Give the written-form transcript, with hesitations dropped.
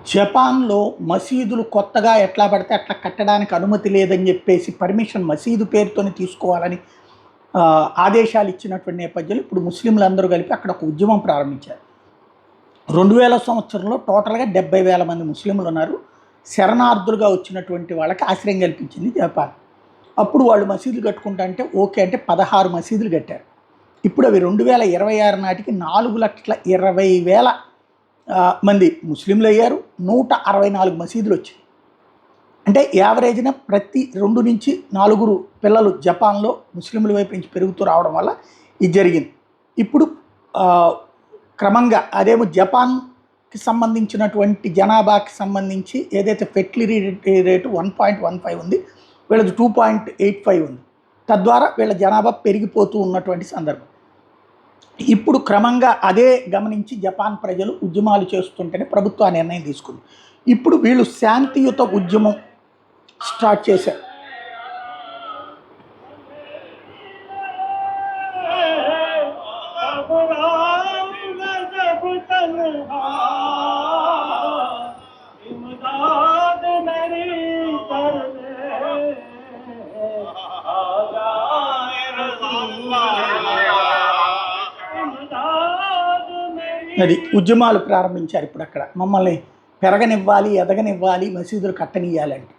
జపాన్‌లో మసీదులు కొత్తగా ఎట్లా పడితే అట్లా కట్టడానికి అనుమతి లేదని జెప్పేసి పర్మిషన్ మసీదు పేరుతోనే తీసుకోవాలని ఆదేశాలు ఇచ్చినటువంటి నేపథ్యంలో ఇప్పుడు ముస్లింలందరూ కలిపి అక్కడ ఒక ఉద్యమం ప్రారంభించారు. 2000 సంవత్సరంలో టోటల్‌గా 70,000 మంది ముస్లింలున్నారు. శరణార్థులుగా వచ్చినటువంటి వాళ్ళకి ఆశ్రయం కల్పించింది జపాన్. అప్పుడు వాళ్ళు మసీదులు కట్టుకుంటా అంటే ఓకే అంటే 16 మసీదులు కట్టారు. ఇప్పుడు అవి 2026 నాటికి 4,20,000 మంది ముస్లింలయ్యారు. 164 మసీదులొచ్చాయి. అంటే యావరేజ్‌న ప్రతి 2-4 పిల్లలు జపాన్‌లో ముస్లింల వైపు నుంచి పెరుగుతూ రావడం వల్ల ఇది జరిగింది. ఇప్పుడు క్రమంగా అదేమో జపాన్‌కి సంబంధించినటువంటి జనాభాకి సంబంధించి ఏదైతే ఫెర్టిలిటీ రేటు 1.15 ఉంది. వీళ్ళది 2.85 ఉంది. తద్వారా వీళ్ళ జనాభా పెరిగిపోతూ ఉన్నటువంటి సందర్భం. ఇప్పుడు క్రమంగా అదే గమనించి జపాన్ ప్రజలు ఉద్యమాలు చేస్తుంటేనే ప్రభుత్వం ఆ నిర్ణయం తీసుకుంది. ఇప్పుడు వీళ్ళు శాంతియుత ఉద్యమం స్టార్ట్ చేశారు. అది ఉద్యమాలు ప్రారంభించారు ఇప్పుడు అక్కడ. మమ్మల్ని పెరగనివ్వాలి, ఎదగనివ్వాలి, మసీదులు కట్టనియ్యాలంటే.